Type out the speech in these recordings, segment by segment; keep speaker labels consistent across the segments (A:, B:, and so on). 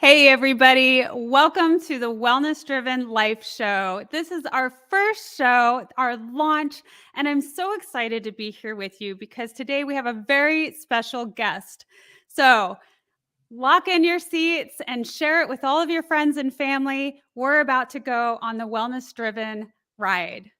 A: Hey, everybody. Welcome to the Wellness Driven Life Show. This is our first show, our launch, and I'm so excited to be here with you because today we have a very special guest. So lock in your seats and share it with all of your friends and family. We're about to go on the Wellness Driven ride.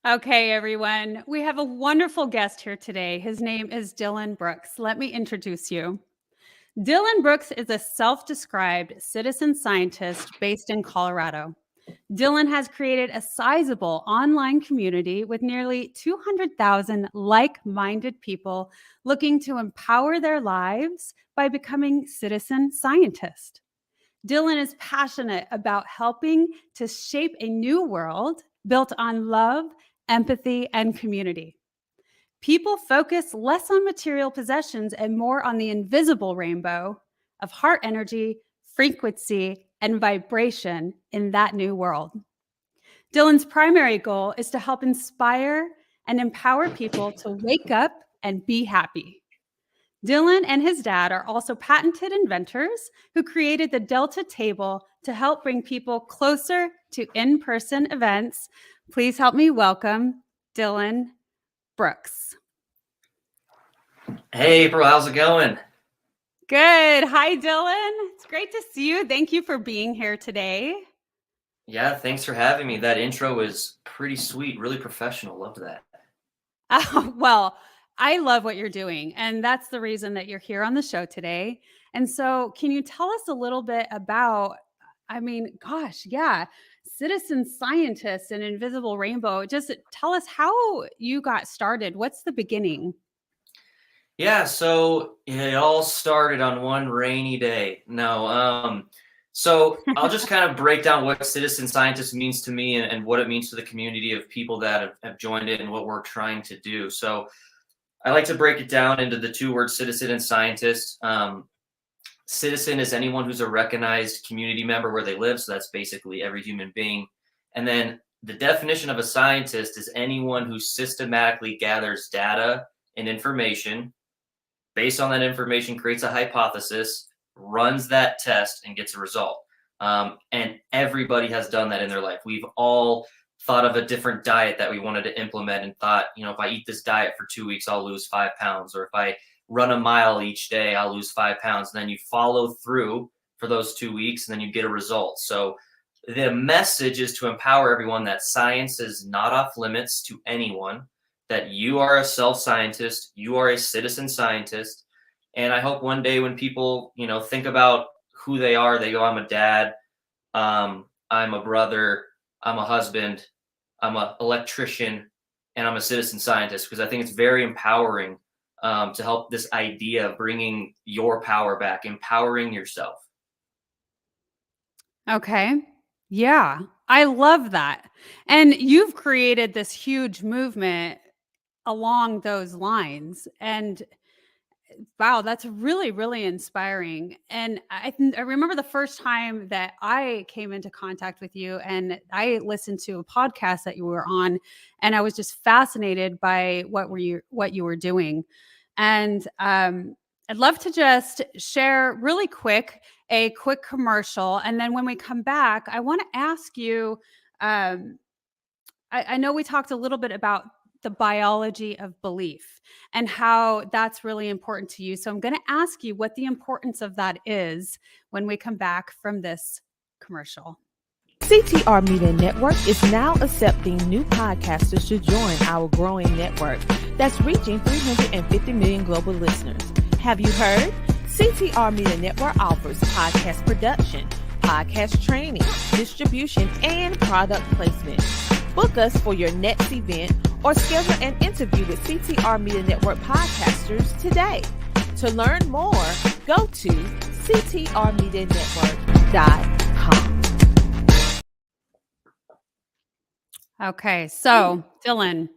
A: Okay, everyone, we have a wonderful guest here today. His name is Dillon Brooks. Let me introduce you. Dillon Brooks is a self-described citizen scientist based in Colorado. Dillon has created a sizable online community with nearly 200,000 like-minded people looking to empower their lives by becoming citizen scientists. Dillon is passionate about helping to shape a new world built on love, empathy, and community. People focus less on material possessions and more on the invisible rainbow of heart energy, frequency, and vibration in that new world. Dillon's primary goal is to help inspire and empower people to wake up and be happy. Dillon and his dad are also patented inventors who created the Delta table to help bring people closer to in-person events. Please help me welcome Dillon Brooks.
B: Hey, April, how's it going?
A: Good. Hi, Dillon. It's great to see you. Thank you for being here today.
B: Yeah, thanks for having me. That intro was pretty sweet, really professional. Loved that.
A: Well, I love what you're doing, and that's the reason that you're here on the show today. And so can you tell us a little bit about, citizen scientist and invisible rainbow? Just tell us how you got started. What's the beginning?
B: Yeah, so it all started on one rainy day. So I'll just kind of break down what citizen scientist means to me and what it means to the community of people that have joined it and what we're trying to do. So I like to break it down into the two words citizen and scientist. Citizen is anyone who's a recognized community member where they live. So that's basically every human being. And then the definition of a scientist is anyone who systematically gathers data and information. Based on that information, creates a hypothesis, runs that test, and gets a result. And everybody has done that in their life. We've all thought of a different diet that we wanted to implement and thought, if I eat this diet for 2 weeks, I'll lose 5 pounds. Or if I run a mile each day, I'll lose 5 pounds. And then you follow through for those 2 weeks and then you get a result. So the message is to empower everyone that science is not off limits to anyone, that you are a self-scientist, you are a citizen scientist. And I hope one day when people, think about who they are, they go, I'm a dad, I'm a brother, I'm a husband, I'm an electrician, and I'm a citizen scientist, because I think it's very empowering to help this idea of bringing your power back, empowering yourself.
A: Okay. Yeah, I love that. And you've created this huge movement along those lines. And wow, that's really, really inspiring. And I remember the first time that I came into contact with you and I listened to a podcast that you were on, and I was just fascinated by what you were doing. And I'd love to just share really quick a quick commercial. And then when we come back, I want to ask you, I know we talked a little bit about the biology of belief and how that's really important to you. So I'm going to ask you what the importance of that is when we come back from this commercial.
C: CTR Media Network is now accepting new podcasters to join our growing network that's reaching 350 million global listeners. Have you heard? CTR Media Network offers podcast production, podcast training, distribution, and product placement. Book us for your next event or schedule an interview with CTR Media Network podcasters today. To learn more, go to ctrmedianetwork.com.
A: Okay, so Dillon,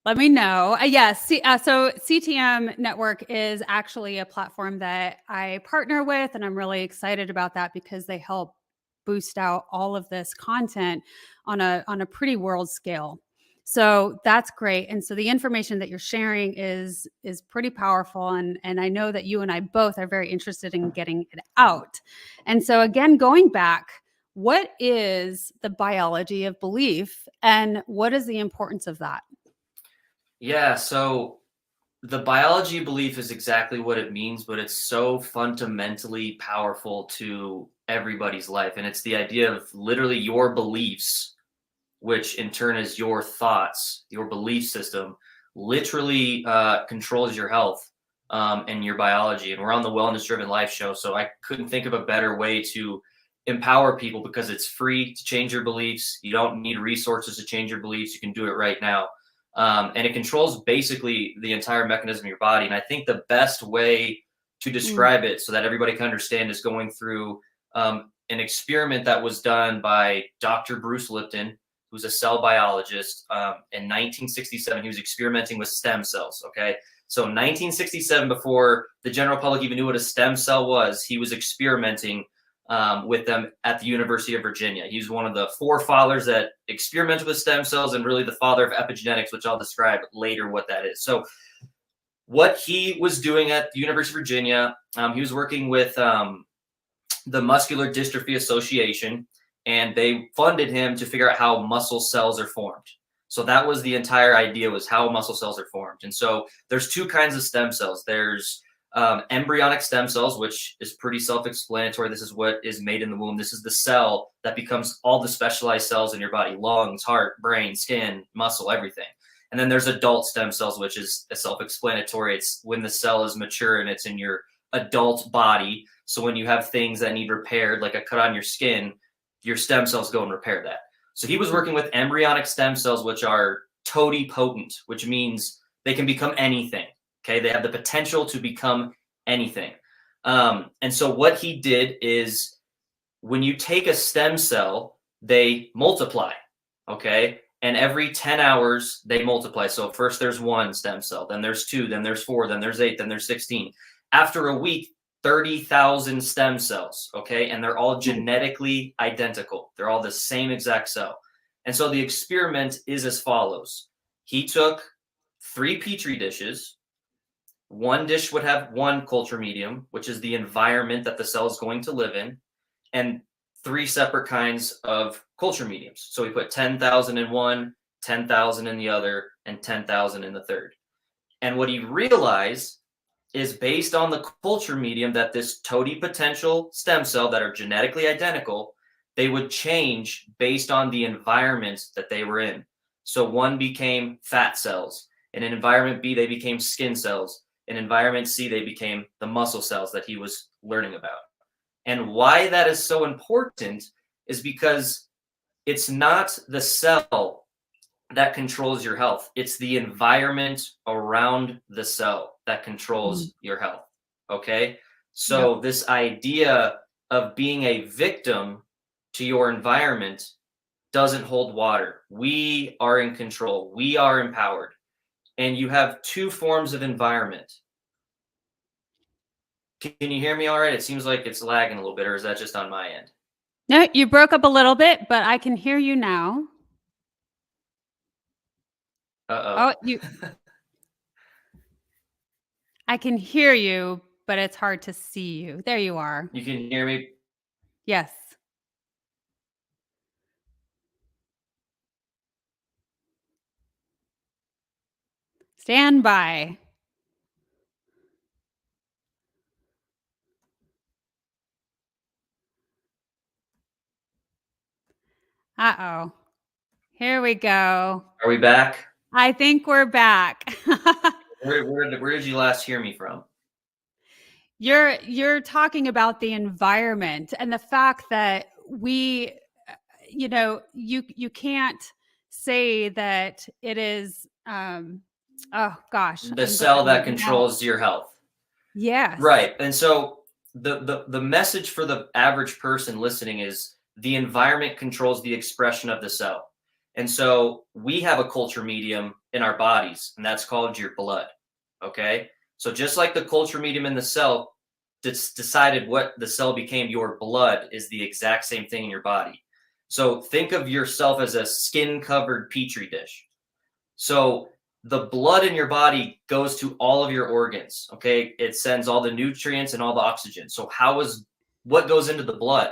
A: let me know. Yes, so CTM Network is actually a platform that I partner with, and I'm really excited about that because they help boost out all of this content on a pretty world scale. So that's great. And so the information that you're sharing is pretty powerful, and I know that you and I both are very interested in getting it out. And so again, going back, what is the biology of belief and what is the importance of that?
B: Yeah, so the biology of belief is exactly what it means, but it's so fundamentally powerful to everybody's life. And it's the idea of literally your beliefs, which in turn is your thoughts, your belief system, literally controls your health and your biology. And we're on the Wellness Driven Life show, so I couldn't think of a better way to empower people because it's free to change your beliefs. You don't need resources to change your beliefs. You can do it right now. And it controls basically the entire mechanism of your body. And I think the best way to describe it so that everybody can understand is going through an experiment that was done by Dr. Bruce Lipton, who's a cell biologist. In 1967, he was experimenting with stem cells. Okay. So 1967, before the general public even knew what a stem cell was, he was experimenting with them at the University of Virginia. He's one of the forefathers that experimented with stem cells and really the father of epigenetics, which I'll describe later what that is. So what he was doing at the University of Virginia, he was working with the Muscular Dystrophy Association, and they funded him to figure out how muscle cells are formed. So that was the entire idea, was how muscle cells are formed. And so there's two kinds of stem cells. There's embryonic stem cells, which is pretty self-explanatory. This is what is made in the womb. This is the cell that becomes all the specialized cells in your body: lungs, heart, brain, skin, muscle, everything. And then there's adult stem cells, which is self-explanatory. It's when the cell is mature and it's in your adult body. So when you have things that need repaired, like a cut on your skin, your stem cells go and repair that. So he was working with embryonic stem cells, which are totipotent, which means they can become anything. Okay, they have the potential to become anything. And so what he did is, when you take a stem cell, they multiply, okay? And every 10 hours, they multiply. So first there's one stem cell, then there's two, then there's four, then there's 8, then there's 16. After a week, 30,000 stem cells, okay? And they're all genetically identical. They're all the same exact cell. And so the experiment is as follows. He took 3 Petri dishes. One dish would have one culture medium, which is the environment that the cell is going to live in, and 3 separate kinds of culture mediums. So we put 10,000 in one, 10,000 in the other, and 10,000 in the third. And what he realized is, based on the culture medium that this totipotential stem cell that are genetically identical, they would change based on the environment that they were in. So one became fat cells. In environment B, they became skin cells. In environment C, they became the muscle cells that he was learning about. And why that is so important is because it's not the cell that controls your health. It's the environment around the cell that controls your health. Okay. So this idea of being a victim to your environment doesn't hold water. We are in control. We are empowered. And you have 2 forms of environment. Can you hear me all right? It seems like it's lagging a little bit, or is that just on my end?
A: No, you broke up a little bit, but I can hear you now.
B: Uh-oh.
A: I can hear you, but it's hard to see you. There you are.
B: You can hear me?
A: Yes. Stand by. Uh-oh. Here we go.
B: Are we back?
A: I think we're back.
B: Where did you last hear me from?
A: You're talking about the environment and the fact that we, you can't say that it is, oh gosh,
B: The cell that controls your health.
A: Yes.
B: Right. And so the message for the average person listening is the environment controls the expression of the cell. And so we have a culture medium in our bodies, and that's called your blood. Okay. So just like the culture medium in the cell decided what the cell became, your blood is the exact same thing in your body. So think of yourself as a skin covered petri dish. So the blood in your body goes to all of your organs. Okay. It sends all the nutrients and all the oxygen. So what goes into the blood?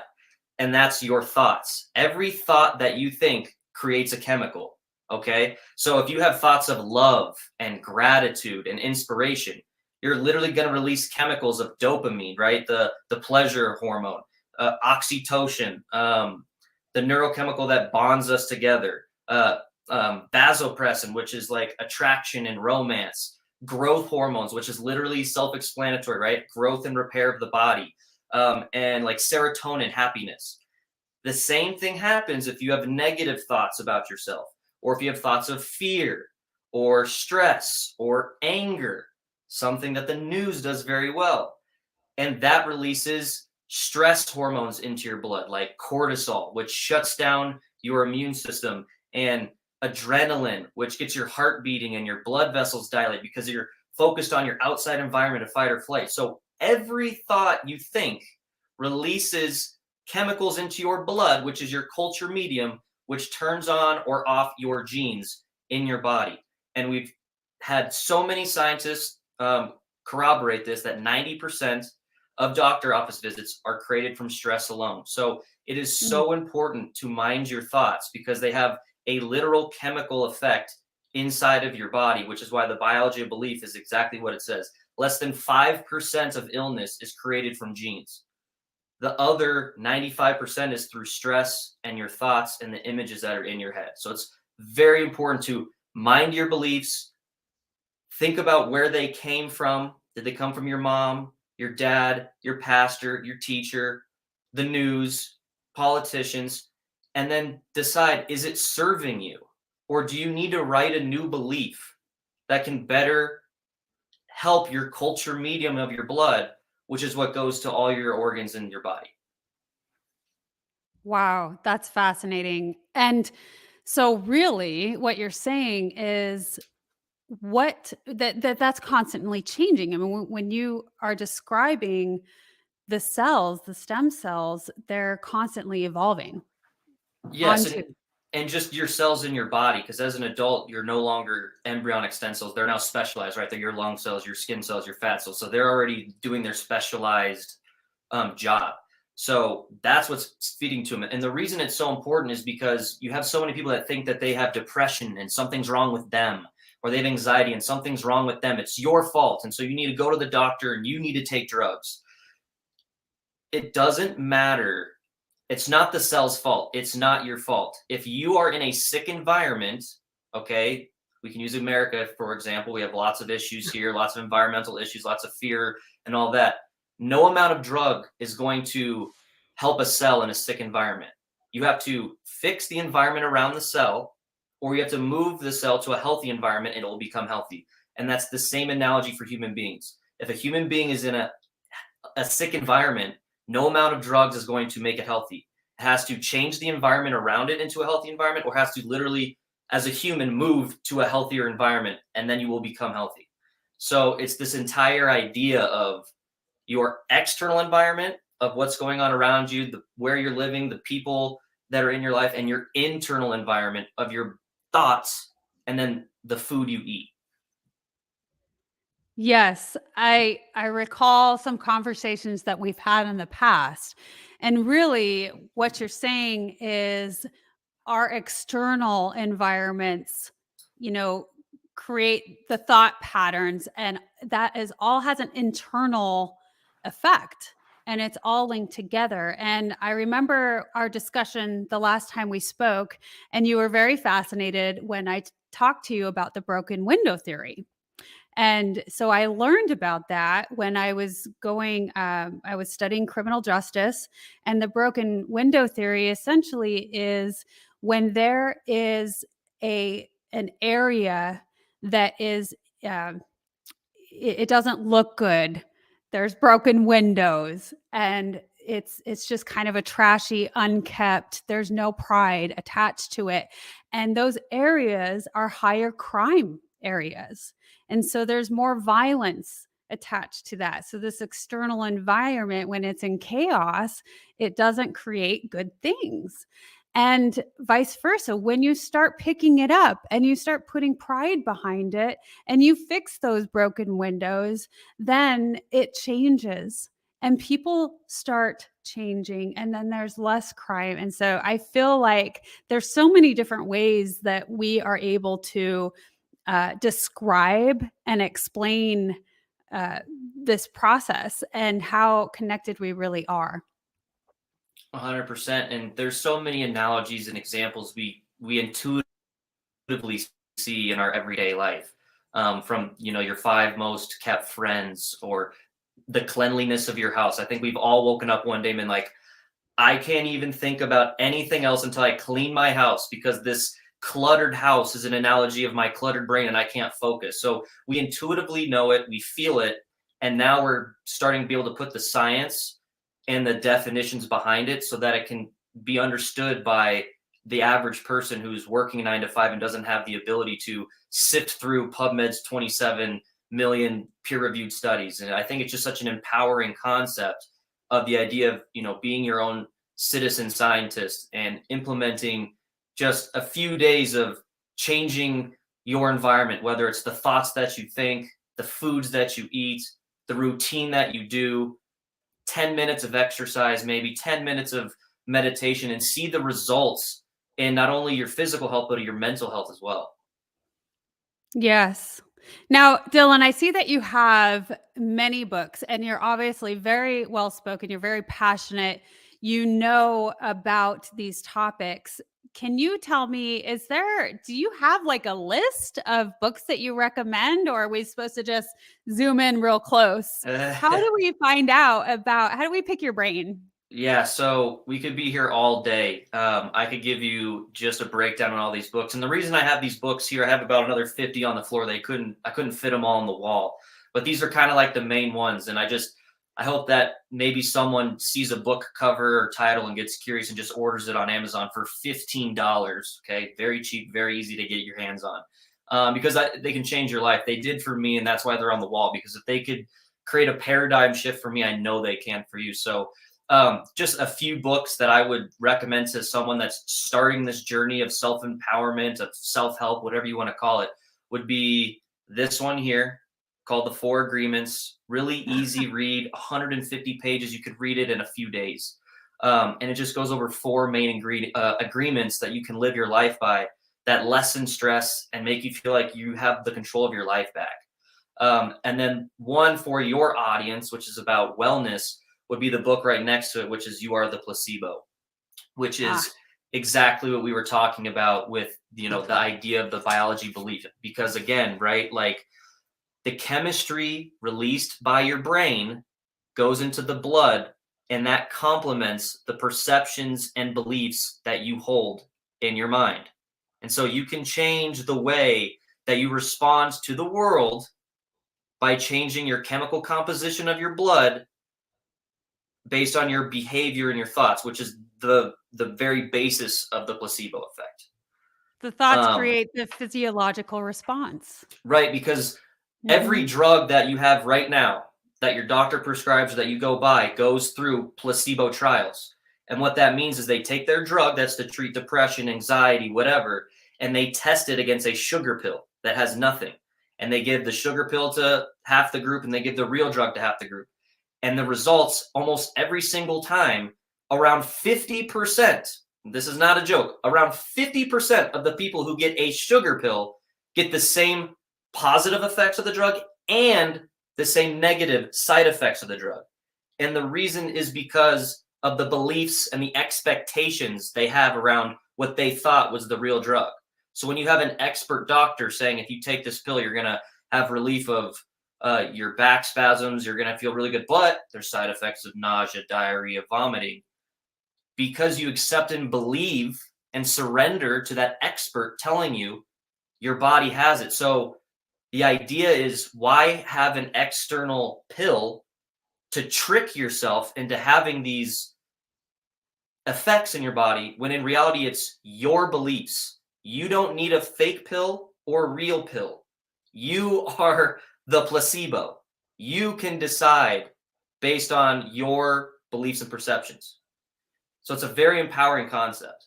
B: And that's your thoughts. Every thought that you think creates a chemical. Okay. So if you have thoughts of love and gratitude and inspiration, you're literally going to release chemicals of dopamine, right? The pleasure hormone, oxytocin, the neurochemical that bonds us together, vasopressin, which is like attraction and romance, growth hormones, which is literally self-explanatory, right? Growth and repair of the body, and like serotonin, happiness. The same thing happens if you have negative thoughts about yourself, or if you have thoughts of fear or stress or anger, something that the news does very well. And that releases stress hormones into your blood, like cortisol, which shuts down your immune system, and adrenaline, which gets your heart beating and your blood vessels dilate because you're focused on your outside environment of fight or flight. So every thought you think releases chemicals into your blood, which is your culture medium, which turns on or off your genes in your body. And we've had so many scientists corroborate this, that 90% of doctor office visits are created from stress alone. So it is so important to mind your thoughts, because they have a literal chemical effect inside of your body, which is why the biology of belief is exactly what it says. Less than 5% of illness is created from genes. The other 95% is through stress and your thoughts and the images that are in your head. So it's very important to mind your beliefs. Think about where they came from. Did they come from your mom, your dad, your pastor, your teacher, the news, politicians? And then decide, is it serving you? Or do you need to write a new belief that can better help your culture medium of your blood, which is what goes to all your organs in your body?
A: Wow, that's fascinating. And so really what you're saying is that's constantly changing. I mean, when you are describing the cells, the stem cells, they're constantly evolving.
B: Yes, and just your cells in your body, because as an adult, you're no longer embryonic stem cells. They're now specialized, right? They're your lung cells, your skin cells, your fat cells. So they're already doing their specialized job. So that's what's feeding to them. And the reason it's so important is because you have so many people that think that they have depression and something's wrong with them, or they have anxiety and something's wrong with them. It's your fault. And so you need to go to the doctor and you need to take drugs. It doesn't matter. It's not the cell's fault. It's not your fault. If you are in a sick environment, okay, we can use America, for example. We have lots of issues here, lots of environmental issues, lots of fear and all that. No amount of drug is going to help a cell in a sick environment. You have to fix the environment around the cell, or you have to move the cell to a healthy environment and it will become healthy. And that's the same analogy for human beings. If a human being is in a sick environment, no amount of drugs is going to make it healthy. It has to change the environment around it into a healthy environment, or has to literally, as a human, move to a healthier environment, and then you will become healthy. So it's this entire idea of your external environment, of what's going on around you, where you're living, the people that are in your life, and your internal environment of your thoughts, and then the food you eat.
A: Yes, I recall some conversations that we've had in the past. And really what you're saying is our external environments, create the thought patterns, and that is all has an internal effect, and it's all linked together. And I remember our discussion the last time we spoke, and you were very fascinated when I talked to you about the broken window theory. And so I learned about that when I was I was studying criminal justice. And the broken window theory essentially is when there is an area that is, um, it doesn't look good. There's broken windows and it's just kind of a trashy, unkept. There's no pride attached to it. And those areas are higher crime areas. And so there's more violence attached to that. So this external environment, when it's in chaos, it doesn't create good things. And vice versa, when you start picking it up and you start putting pride behind it and you fix those broken windows, then it changes and people start changing, and then there's less crime. And so I feel like there's so many different ways that we are able to describe and explain this process and how connected we really are.
B: 100%. And there's so many analogies and examples we intuitively see in our everyday life, from your 5 most kept friends, or the cleanliness of your house. I think we've all woken up one day and been like, I can't even think about anything else until I clean my house, because this cluttered house is an analogy of my cluttered brain and I can't focus. So we intuitively know it, we feel it, and now we're starting to be able to put the science and the definitions behind it so that it can be understood by the average person who's working 9 to 5 and doesn't have the ability to sift through PubMed's 27 million peer-reviewed studies. And I think it's just such an empowering concept of the idea of, being your own citizen scientist and implementing just a few days of changing your environment, whether it's the thoughts that you think, the foods that you eat, the routine that you do, 10 minutes of exercise, maybe 10 minutes of meditation, and see the results in not only your physical health, but your mental health as well.
A: Yes. Now, Dillon, I see that you have many books and you're obviously very well spoken. You're very passionate. You know about these topics. Can you tell me, do you have like a list of books that you recommend, or are we supposed to just zoom in real close? How do we how do we pick your brain?
B: Yeah, so we could be here all day. I could give you just a breakdown on all these books. And the reason I have these books here, I have about another 50 on the floor. I couldn't fit them all on the wall. But these are kind of like the main ones. And I hope that maybe someone sees a book cover or title and gets curious and just orders it on Amazon for $15. Okay, very cheap, very easy to get your hands on, because they can change your life. They did for me, and that's why they're on the wall. Because if they could create a paradigm shift for me, I know they can for you. So just a few books that I would recommend to someone that's starting this journey of self-empowerment, of self-help, whatever you want to call it, would be this one here called The 4 Agreements. Really easy read, 150 pages. You could read it in a few days. And it just goes over 4 main agreements that you can live your life by that lessen stress and make you feel like you have the control of your life back. And then one for your audience, which is about wellness, would be the book right next to it, which is You Are the Placebo, which is exactly what we were talking about with, the idea of the biology belief. Because again, right, like the chemistry released by your brain goes into the blood, and that complements the perceptions and beliefs that you hold in your mind. And so you can change the way that you respond to the world by changing your chemical composition of your blood based on your behavior and your thoughts, which is the very basis of the placebo effect.
A: The thoughts create the physiological response.
B: Right, because every drug that you have right now that your doctor prescribes or that you go buy goes through placebo trials. And what that means is they take their drug that's to treat depression, anxiety, whatever, and they test it against a sugar pill that has nothing. And they give the sugar pill to half the group and they give the real drug to half the group. And the results almost every single time, around 50%, this is not a joke, around 50% of the people who get a sugar pill get the same positive effects of the drug and the same negative side effects of the drug. And the reason is because of the beliefs and the expectations they have around what they thought was the real drug. So when you have an expert doctor saying, if you take this pill, you're going to have relief of your back spasms. You're going to feel really good, but there's side effects of nausea, diarrhea, vomiting, because you accept and believe and surrender to that expert telling you your body has it. So the idea is, why have an external pill to trick yourself into having these effects in your body, when in reality it's your beliefs? You don't need a fake pill or real pill. You are the placebo. You can decide based on your beliefs and perceptions. So it's a very empowering concept.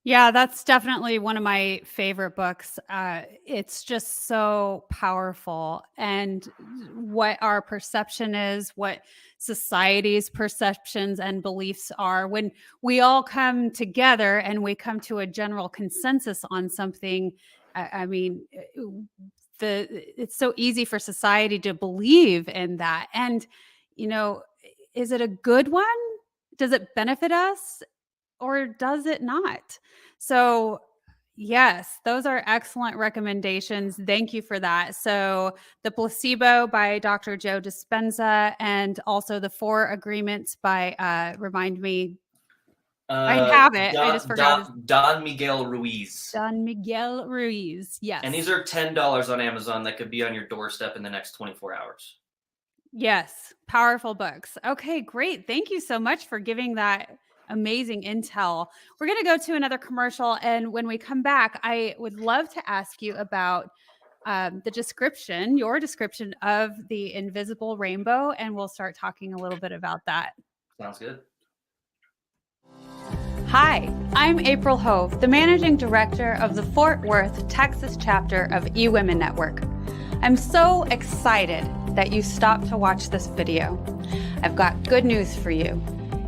A: Yeah, that's definitely one of my favorite books. It's just so powerful, and what our perception is, what society's perceptions and beliefs are. When we all come together and we come to a general consensus on something, I mean, it's so easy for society to believe in that. And, you know, is it a good one? Does it benefit us? Or does it not? So, yes, those are excellent recommendations. Thank you for that. So, The Placebo by Dr. Joe Dispenza, and also The Four Agreements by, remind me, I have it. I just forgot.
B: Don Miguel Ruiz.
A: Don Miguel Ruiz. Yes.
B: And these are $10 on Amazon that could be on your doorstep in the next 24 hours.
A: Yes. Powerful books. Okay, great. Thank you so much for giving that amazing intel. We're going to go to another commercial. And when we come back, I would love to ask you about the description, your description of the invisible rainbow. And we'll start talking a little bit about that.
B: Sounds good.
A: Hi, I'm April Hove, the managing director of the Fort Worth, Texas chapter of eWomen Network. I'm so excited that you stopped to watch this video. I've got good news for you.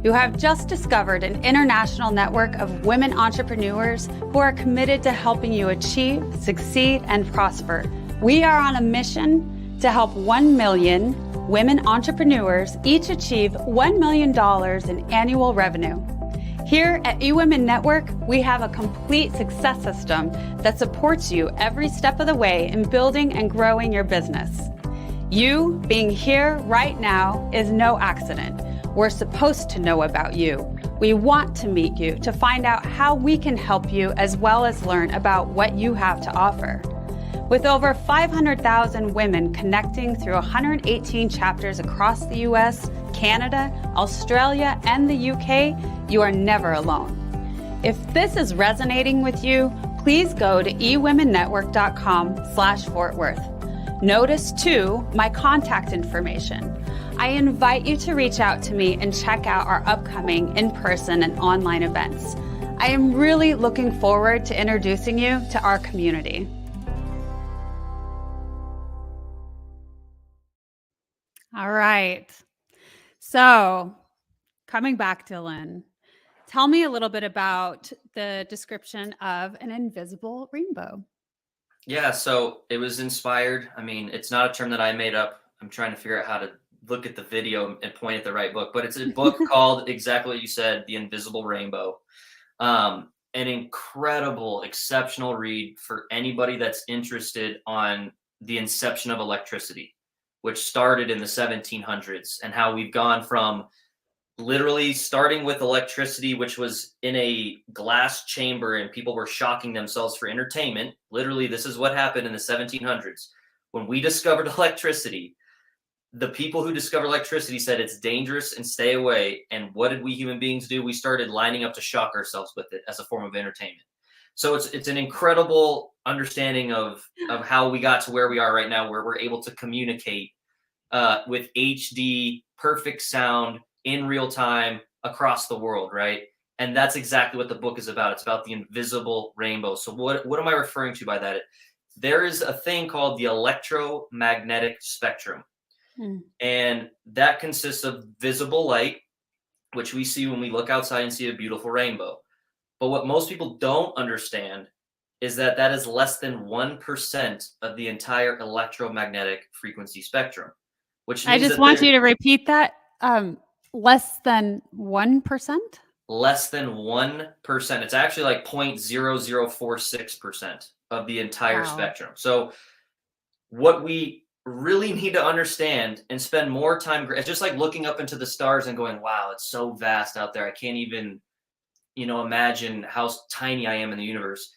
A: You have just discovered an international network of women entrepreneurs who are committed to helping you achieve, succeed, and prosper. We are on a mission to help 1 million women entrepreneurs each achieve $1 million in annual revenue. Here at eWomen Network, we have a complete success system that supports you every step of the way in building and growing your business. You being here right now is no accident. We're supposed to know about you. We want to meet you to find out how we can help you, as well as learn about what you have to offer. With over 500,000 women connecting through 118 chapters across the US, Canada, Australia, and the UK, you are never alone. If this is resonating with you, please go to ewomennetwork.com/Fort Worth. Notice too my contact information. I invite you to reach out to me and check out our upcoming in-person and online events. I am really looking forward to introducing you to our community. All right. So, coming back, Dillon, tell me a little bit about the description of an invisible rainbow.
B: Yeah, so it was inspired. I mean, it's not a term that I made up. I'm trying to figure out how to look at the video and point at the right book, but it's a book called exactly what you said, The Invisible Rainbow. An incredible, exceptional read for anybody that's interested on the inception of electricity, which started in the 1700s, and how we've gone from literally starting with electricity, which was in a glass chamber and people were shocking themselves for entertainment. Literally, this is what happened in the 1700s. When we discovered electricity, the people who discovered electricity said it's dangerous and stay away. And what did we human beings do? We started lining up to shock ourselves with it as a form of entertainment. So it's an incredible understanding of how we got to where we are right now, where we're able to communicate with HD, perfect sound in real time across the world, right? And that's exactly what the book is about. It's about the invisible rainbow. So what am I referring to by that? There is a thing called the electromagnetic spectrum. And that consists of visible light, which we see when we look outside and see a beautiful rainbow. But what most people don't understand is that that is less than 1% of the entire electromagnetic frequency spectrum. Which means
A: I just want you to repeat that. Less than 1%?
B: Less than 1%. It's actually like 0.0046% of the entire spectrum. So what we really need to understand and spend more time, it's just like looking up into the stars and going, wow, it's so vast out there. I can't even, imagine how tiny I am in the universe.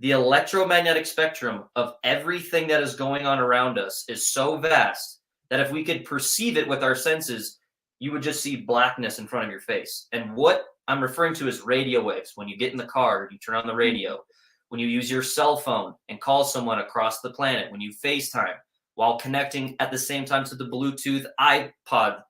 B: The electromagnetic spectrum of everything that is going on around us is so vast that if we could perceive it with our senses, you would just see blackness in front of your face. And what I'm referring to is radio waves. When you get in the car, you turn on the radio. When you use your cell phone and call someone across the planet, when you FaceTime while connecting at the same time to the Bluetooth iPod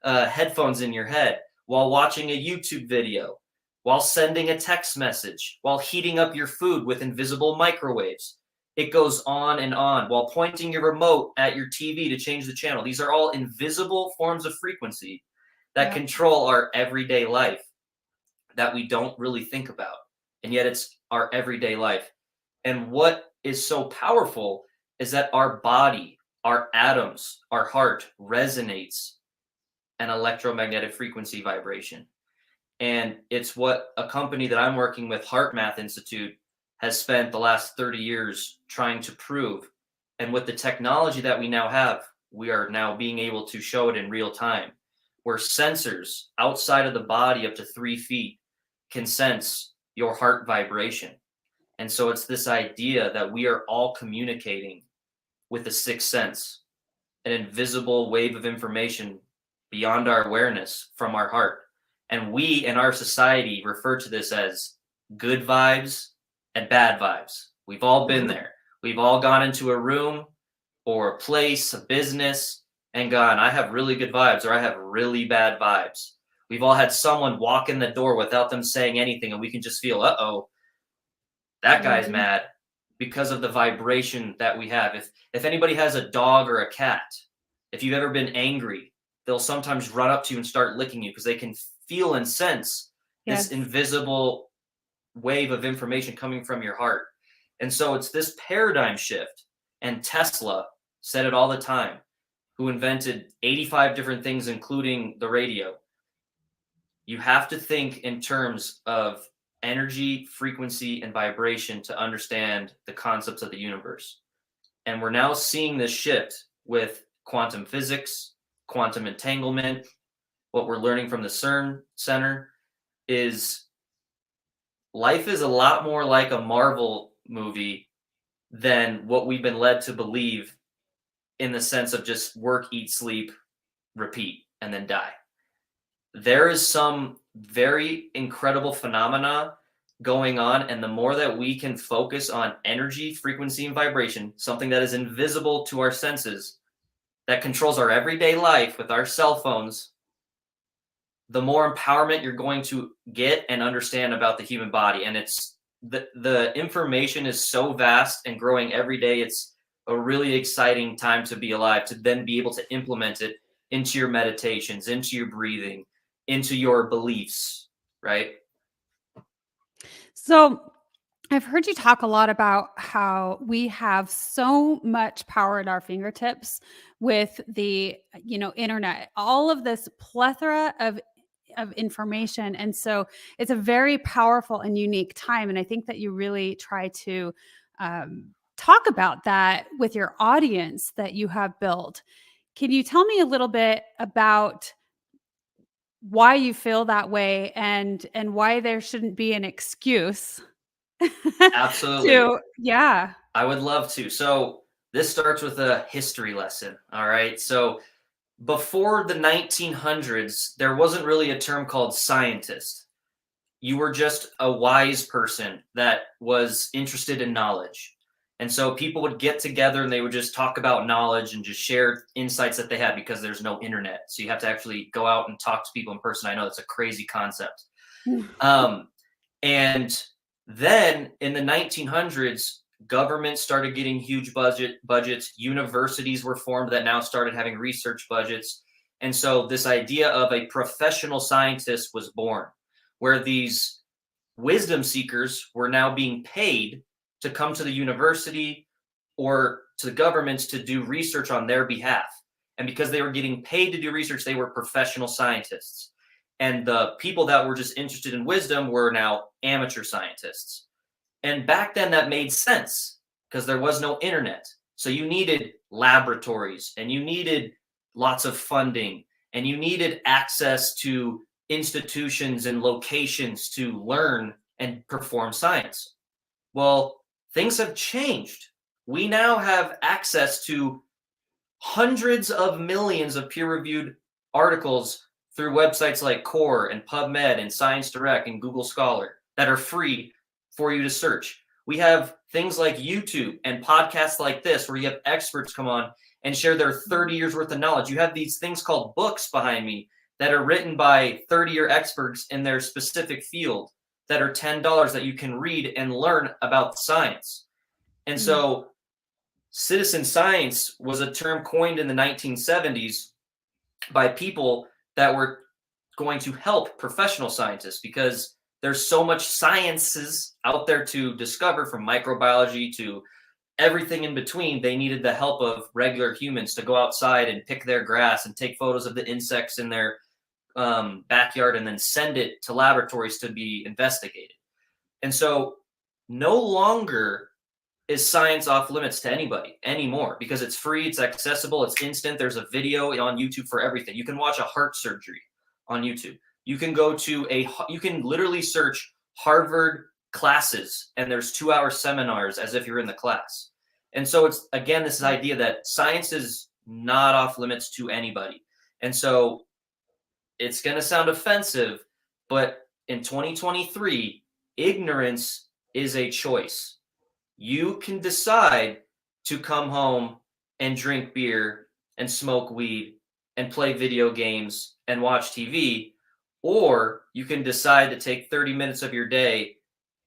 B: headphones in your head, while watching a YouTube video, while sending a text message, while heating up your food with invisible microwaves. It goes on and on, while pointing your remote at your TV to change the channel. These are all invisible forms of frequency that control our everyday life that we don't really think about. And yet it's our everyday life. And what is so powerful is that our body, our atoms, our heart resonates an electromagnetic frequency vibration. And it's what a company that I'm working with, Heart Math Institute, has spent the last 30 years trying to prove. And with the technology that we now have, we are now being able to show it in real time, where sensors outside of the body up to 3 feet can sense your heart vibration. And so it's this idea that we are all communicating with the sixth sense, an invisible wave of information beyond our awareness from our heart. And we in our society refer to this as good vibes and bad vibes. We've all been there. We've all gone into a room or a place, a business, and gone, I have really good vibes or I have really bad vibes. We've all had someone walk in the door without them saying anything, and we can just feel, uh-oh, that guy's mad because of the vibration that we have. If anybody has a dog or a cat, if you've ever been angry, they'll sometimes run up to you and start licking you because they can feel and sense this invisible wave of information coming from your heart. And so it's this paradigm shift. And Tesla said it all the time, who invented 85 different things, including the radio. You have to think in terms of energy, frequency, and vibration to understand the concepts of the universe. And we're now seeing this shift with quantum physics, quantum entanglement. What we're learning from the CERN Center is life is a lot more like a Marvel movie than what we've been led to believe, in the sense of just work, eat, sleep, repeat, and then die. There is some very incredible phenomena going on, and the more that we can focus on energy, frequency, and vibration, something that is invisible to our senses, that controls our everyday life with our cell phones, the more empowerment you're going to get and understand about the human body. And it's the information is so vast and growing every day. It's a really exciting time to be alive, to then be able to implement it into your meditations, into your breathing, into your beliefs, right?
A: So I've heard you talk a lot about how we have so much power at our fingertips with the, internet, all of this plethora of information. And so it's a very powerful and unique time. And I think that you really try to talk about that with your audience that you have built. Can you tell me a little bit about why you feel that way and why there shouldn't be an excuse?
B: Absolutely.
A: Yeah.
B: I would love to. So this starts with a history lesson. All right. So before the 1900s, there wasn't really a term called scientist. You were just a wise person that was interested in knowledge. And so people would get together and they would just talk about knowledge and just share insights that they had, because there's no internet. So you have to actually go out and talk to people in person. I know that's a crazy concept. And then in the 1900s, government started getting huge budgets. Universities were formed that now started having research budgets. And so this idea of a professional scientist was born, where these wisdom seekers were now being paid to come to the university or to the governments to do research on their behalf. And because they were getting paid to do research, they were professional scientists. And the people that were just interested in wisdom were now amateur scientists. And back then that made sense because there was no internet. So you needed laboratories, and you needed lots of funding, and you needed access to institutions and locations to learn and perform science. Well, things have changed. We now have access to hundreds of millions of peer-reviewed articles through websites like Core and PubMed and Science Direct and Google Scholar that are free for you to search. We have things like YouTube and podcasts like this where you have experts come on and share their 30 years worth of knowledge. You have these things called books behind me that are written by 30-year experts in their specific field that are $10 that you can read and learn about science. And so citizen science was a term coined in the 1970s by people that were going to help professional scientists, because there's so much sciences out there to discover, from microbiology to everything in between. They needed the help of regular humans to go outside and pick their grass and take photos of the insects in their backyard and then send it to laboratories to be investigated. And so no longer is science off limits to anybody anymore, because it's free, it's accessible, it's instant. There's a video on YouTube for everything. You can watch a heart surgery on YouTube. You can go to you can literally search Harvard classes, and there's 2-hour seminars as if you're in the class. And so it's, again, this idea that science is not off limits to anybody. And so it's going to sound offensive, but in 2023, ignorance is a choice. You can decide to come home and drink beer and smoke weed and play video games and watch TV, or you can decide to take 30 minutes of your day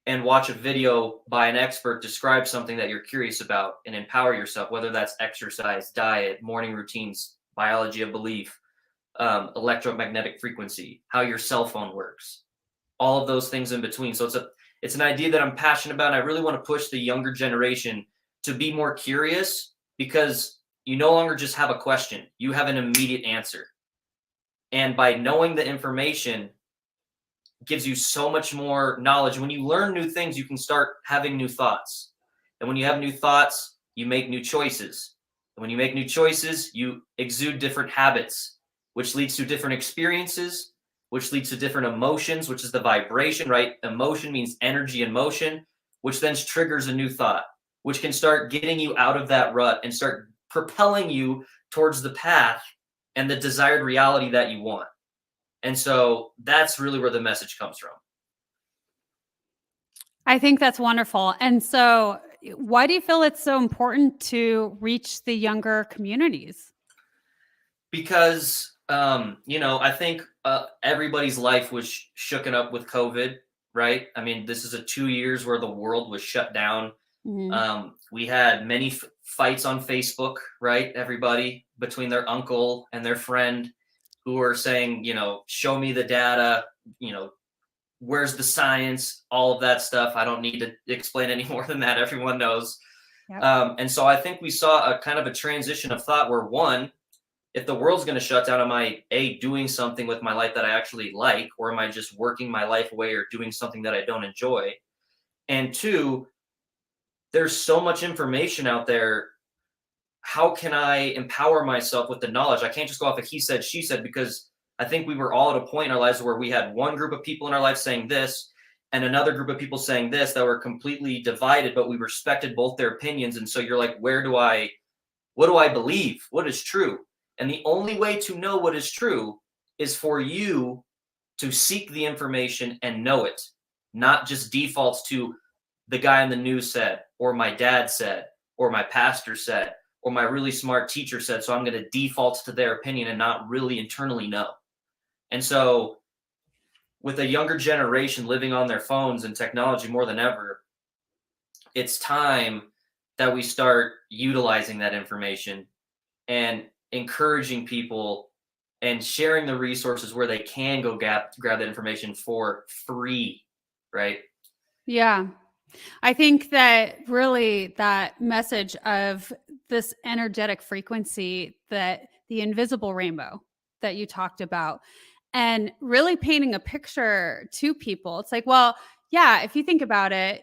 B: and watch a video by an expert describe something that you're curious about and empower yourself, whether that's exercise, diet, morning routines, biology of belief, electromagnetic frequency, how your cell phone works, all of those things in between. So it's an idea that I'm passionate about, and I really want to push the younger generation to be more curious, because you no longer just have a question, you have an immediate answer. And by knowing the information gives you so much more knowledge. When you learn new things, you can start having new thoughts. And when you have new thoughts, you make new choices. And when you make new choices, you exude different habits, which leads to different experiences, which leads to different emotions, which is the vibration, right? Emotion means energy and motion, which then triggers a new thought, which can start getting you out of that rut and start propelling you towards the path and the desired reality that you want. And so that's really where the message comes from.
A: I think that's wonderful. And so why do you feel it's so important to reach the younger communities?
B: Because, I think everybody's life was shooken up with COVID, right? I mean, this is 2 years where the world was shut down. We had many fights on Facebook, right? Everybody between their uncle and their friend who were saying, show me the data, where's the science, all of that stuff. I don't need to explain any more than that. Everyone knows. Yep. And so I think we saw a kind of a transition of thought where, one, if the world's going to shut down, am I doing something with my life that I actually like, or am I just working my life away or doing something that I don't enjoy? And two, there's so much information out there. How can I empower myself with the knowledge? I can't just go off of he said, she said, because I think we were all at a point in our lives where we had one group of people in our life saying this and another group of people saying this that were completely divided, but we respected both their opinions. And so you're like, what do I believe? What is true? And the only way to know what is true is for you to seek the information and know it, not just defaults to the guy in the news said, or my dad said, or my pastor said, or my really smart teacher said, so I'm going to default to their opinion and not really internally know. And so with a younger generation living on their phones and technology more than ever, it's time that we start utilizing that information and encouraging people and sharing the resources where they can go grab that information for free, right?
A: Yeah. I think that really that message of this energetic frequency, that the invisible rainbow that you talked about, and really painting a picture to people. It's like, well, Yeah, if you think about it,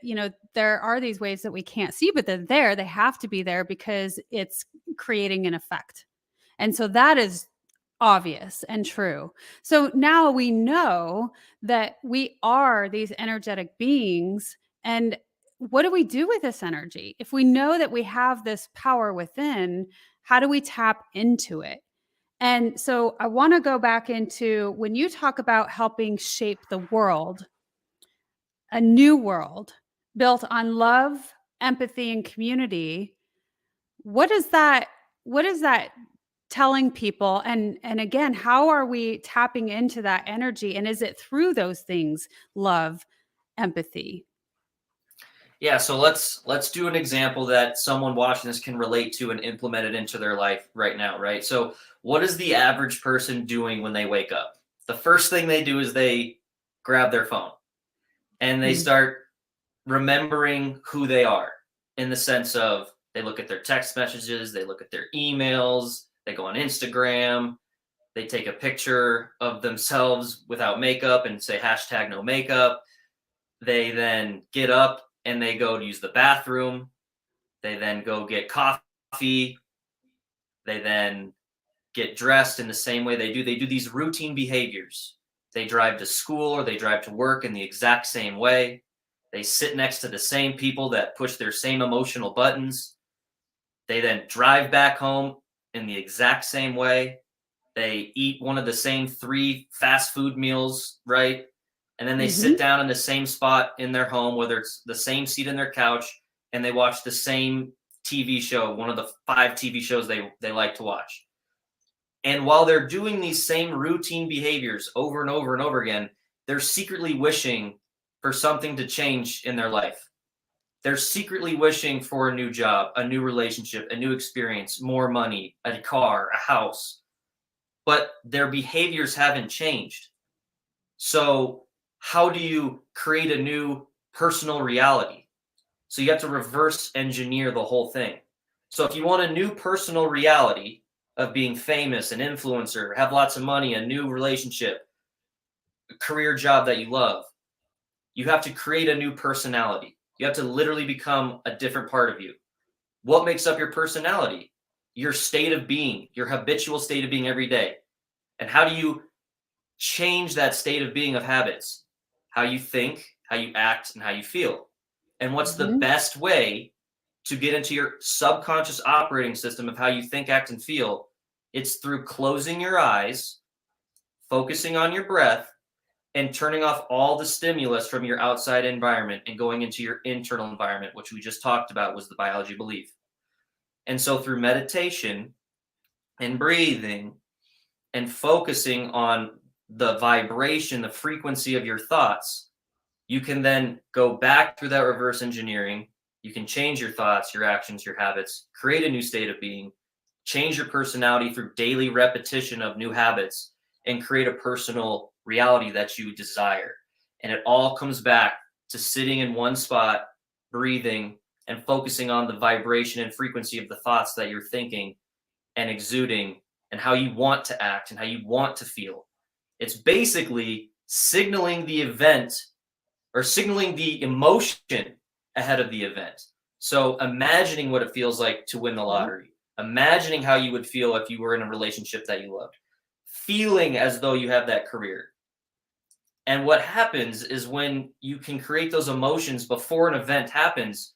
A: there are these waves that we can't see, but they're there. They have to be there because it's creating an effect. And so that is obvious and true. So now we know that we are these energetic beings. And what do we do with this energy? If we know that we have this power within, how do we tap into it? And so I want to go back into when you talk about helping shape the world, a new world built on love, empathy, and community. What is that telling people? And again, how are we tapping into that energy? And is it through those things, love, empathy?
B: Yeah, so let's do an example that someone watching this can relate to and implement it into their life right now, right? So what is the average person doing when they wake up? The first thing they do is they grab their phone and they
A: Mm.
B: start remembering who they are, in the sense of they look at their text messages, they look at their emails, they go on Instagram, they take a picture of themselves without makeup and say hashtag no makeup. They then get up and they go to use the bathroom. They then go get coffee. They then get dressed in the same way they do. They do these routine behaviors. They drive to school or they drive to work in the exact same way. They sit next to the same people that push their same emotional buttons. They then drive back home in the exact same way. They eat one of the same 3 fast food meals, right? And then they sit
A: Mhm.
B: down in the same spot in their home, whether it's the same seat in their couch, and they watch the same TV show, one of the 5 TV shows they like to watch. And while they're doing these same routine behaviors over and over and over again, they're secretly wishing for something to change in their life. They're secretly wishing for a new job, a new relationship, a new experience, more money, a car, a house. But their behaviors haven't changed. So, how do you create a new personal reality? So, you have to reverse engineer the whole thing. So, if you want a new personal reality of being famous, an influencer, have lots of money, a new relationship, a career job that you love, you have to create a new personality. You have to literally become a different part of you. What makes up your personality? Your state of being, your habitual state of being every day. And how do you change that state of being of habits? How you think, how you act, and how you feel. And what's the
A: Mhm.
B: best way to get into your subconscious operating system of how you think, act, and feel? It's through closing your eyes, focusing on your breath, and turning off all the stimulus from your outside environment and going into your internal environment, which we just talked about was the biology belief. And so through meditation and breathing and focusing on the vibration, the frequency of your thoughts, you can then go back through that reverse engineering. You can change your thoughts, your actions, your habits, create a new state of being, change your personality through daily repetition of new habits, and create a personal reality that you desire. And it all comes back to sitting in one spot, breathing, and focusing on the vibration and frequency of the thoughts that you're thinking and exuding, and how you want to act and how you want to feel. It's basically signaling the event or signaling the emotion ahead of the event. So imagining what it feels like to win the
A: Yep.
B: lottery, imagining how you would feel if you were in a relationship that you loved, feeling as though you have that career. And what happens is when you can create those emotions before an event happens,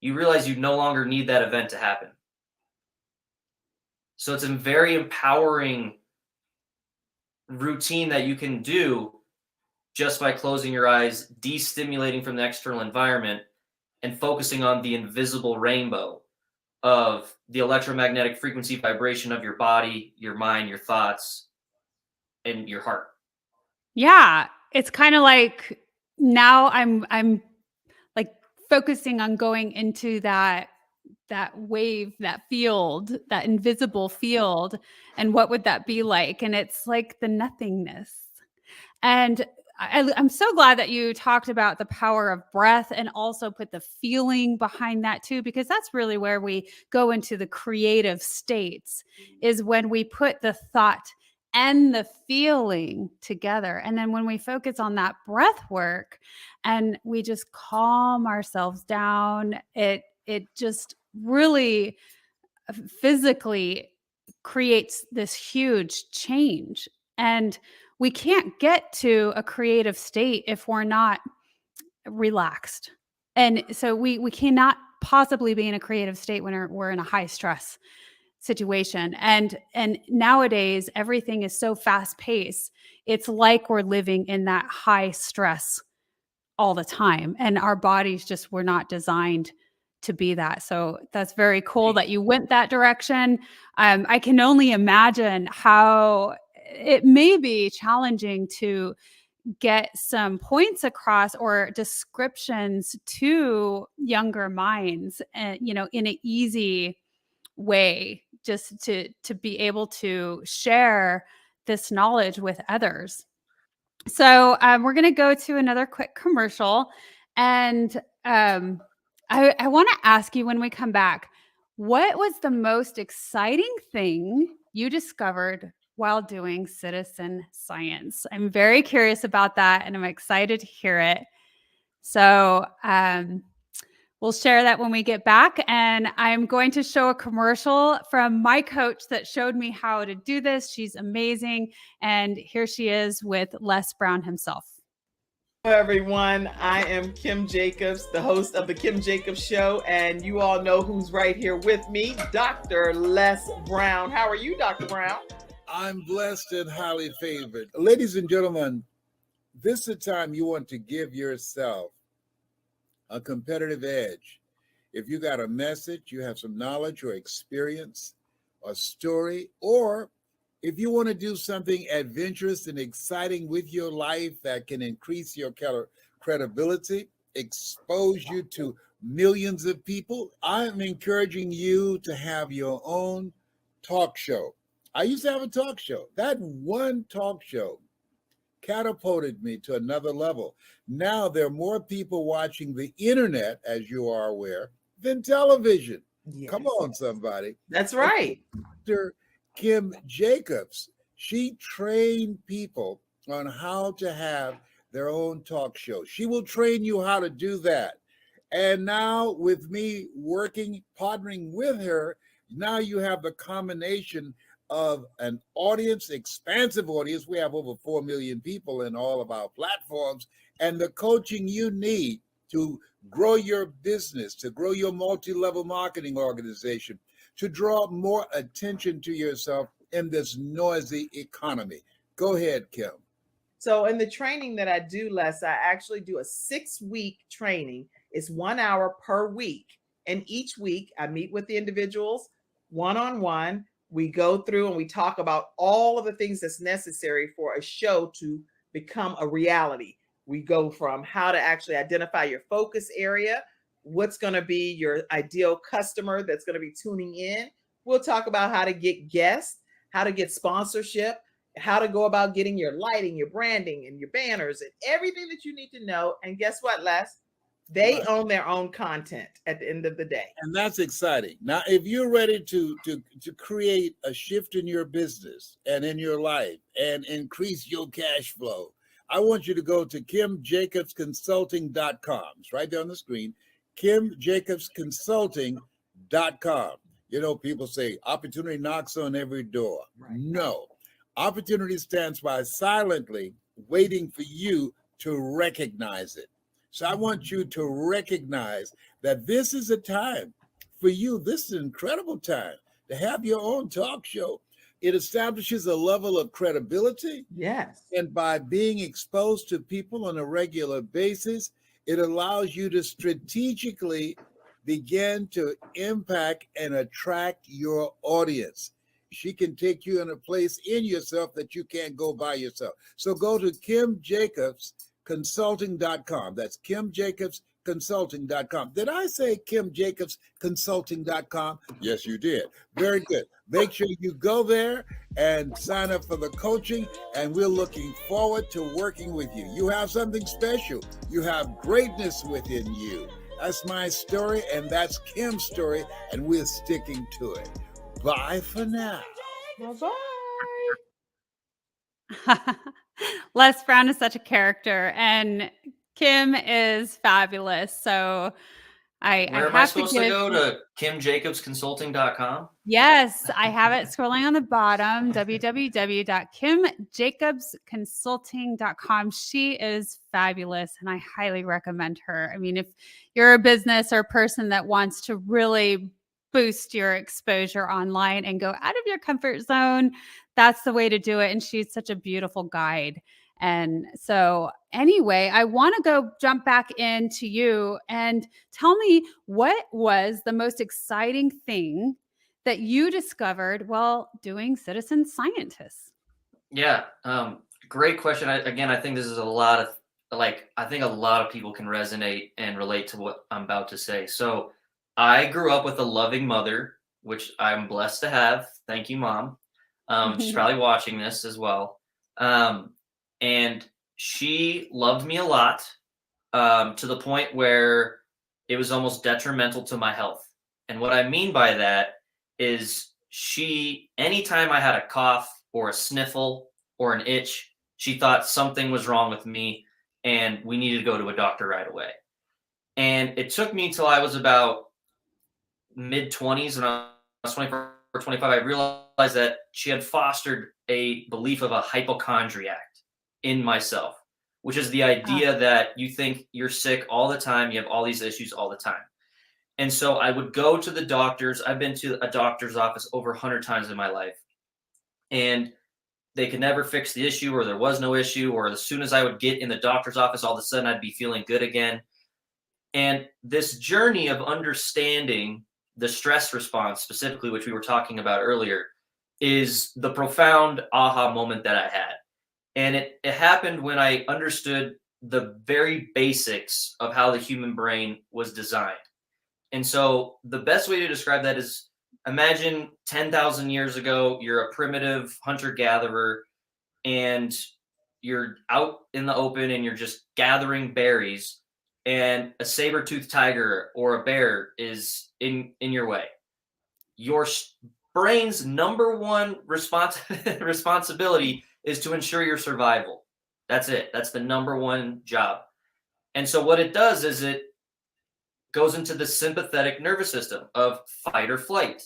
B: you realize you no longer need that event to happen. So it's a very empowering routine that you can do just by closing your eyes, destimulating from the external environment, and focusing on the invisible rainbow of the electromagnetic frequency vibration of your body, your mind, your thoughts, and your heart.
A: Yeah, it's kind of like now I'm like focusing on going into that wave, that field, that invisible field, and what would that be like? And it's like the nothingness. And I'm so glad that you talked about the power of breath and also put the feeling behind that too, because that's really where we go into the creative states, is when we put the thought and the feeling together. And then when we focus on that breath work and we just calm ourselves down, it just really physically creates this huge change. And we can't get to a creative state if we're not relaxed. And so we cannot possibly be in a creative state when we're in a high stress situation. And nowadays everything is so fast paced. It's like we're living in that high stress all the time, and our bodies just were not designed to be that. So that's very cool that you went that direction. I can only imagine how it may be challenging to get some points across or descriptions to younger minds, and in an easy way, just to be able to share this knowledge with others. So we're going to go to another quick commercial, and I want to ask you when we come back, what was the most exciting thing you discovered while doing citizen science? I'm very curious about that, and I'm excited to hear it. So we'll share that when we get back. And I'm going to show a commercial from my coach that showed me how to do this. She's amazing. And here she is with Les Brown himself.
D: Hello, everyone. I am Kim Jacobs, the host of The Kim Jacobs Show. And you all know who's right here with me, Dr. Les Brown. How are you, Dr. Brown?
E: I'm blessed and highly favored. Ladies and gentlemen, this is the time you want to give yourself a competitive edge. If you got a message, you have some knowledge or experience, a story, or if you want to do something adventurous and exciting with your life that can increase your credibility, expose you to millions of people, I'm encouraging you to have your own talk show. I used to have a talk show. That one talk show catapulted me to another level. Now there are more people watching the internet, as you are aware, than television.
D: Yes.
E: Come on, somebody.
D: That's right.
E: Dr. Kim Jacobs, she trained people on how to have their own talk show. She will train you how to do that. And now with me working, partnering with her, now you have the combination of an audience, expansive audience. We have over 4 million people in all of our platforms, and the coaching you need to grow your business, to grow your multi-level marketing organization, to draw more attention to yourself in this noisy economy. Go ahead, Kim.
D: So in the training that I do, Les, I actually do a 6-week training. It's 1 hour per week. And each week I meet with the individuals one-on-one. We go through and we talk about all of the things that's necessary for a show to become a reality. We go from how to actually identify your focus area, what's going to be your ideal customer that's going to be tuning in. We'll talk about how to get guests, how to get sponsorship, how to go about getting your lighting, your branding, and your banners, and everything that you need to know. And guess what, Les? They own their own content at the end of the day.
E: And that's exciting. Now, if you're ready to create a shift in your business and in your life and increase your cash flow, I want you to go to KimJacobsConsulting.com. It's right there on the screen, KimJacobsConsulting.com. You know, people say opportunity knocks on every door. Right. No. Opportunity stands by silently waiting for you to recognize it. So I want you to recognize that this is a time for you. This is an incredible time to have your own talk show. It establishes a level of credibility.
D: Yes.
E: And by being exposed to people on a regular basis, it allows you to strategically begin to impact and attract your audience. She can take you in a place in yourself that you can't go by yourself. So go to KimJacobsConsulting.com. That's KimJacobsConsulting.com. Did I say KimJacobsConsulting.com? Yes, you did. Very good. Make sure you go there and sign up for the coaching, and we're looking forward to working with you. You have something special. You have greatness within you. That's my story, and that's Kim's story, and we're sticking to it. Bye for now.
D: Bye-bye.
A: Les Brown is such a character, and Kim is fabulous. So I
B: Where am I
A: have to
B: supposed to
A: give.
B: go? To kimjacobsconsulting.com?
A: Yes, I have it scrolling on the bottom, www.kimjacobsconsulting.com. She is fabulous, and I highly recommend her. I mean, if you're a business or a person that wants to really boost your exposure online and go out of your comfort zone, that's the way to do it. And she's such a beautiful guide. And so, anyway, I want to go jump back into you and tell me, what was the most exciting thing that you discovered while doing citizen scientists?
B: Yeah, great question. I think this is a lot of I think a lot of people can resonate and relate to what I'm about to say. So, I grew up with a loving mother, which I'm blessed to have. Thank you, Mom. She's probably watching this as well. And she loved me a lot, to the point where it was almost detrimental to my health. And what I mean by that is anytime I had a cough or a sniffle or an itch, she thought something was wrong with me and we needed to go to a doctor right away. And it took me till I was about mid 20s, when I was 24 or 25, I realized that she had fostered a belief of a hypochondriac in myself, which is the idea that you think you're sick all the time, you have all these issues all the time. And so I would go to the doctors. I've been to a doctor's office over 100 times in my life, and they could never fix the issue, or there was no issue, or as soon as I would get in the doctor's office, all of a sudden I'd be feeling good again. And this journey of understanding the stress response, specifically, which we were talking about earlier, is the profound aha moment that I had. And it happened when I understood the very basics of how the human brain was designed. And so the best way to describe that is, imagine 10,000 years ago, you're a primitive hunter-gatherer, and you're out in the open and you're just gathering berries, and a saber-toothed tiger or a bear is in your way. Your brain's number one responsibility is to ensure your survival. That's it. That's the number one job. And so what it does is it goes into the sympathetic nervous system of fight or flight.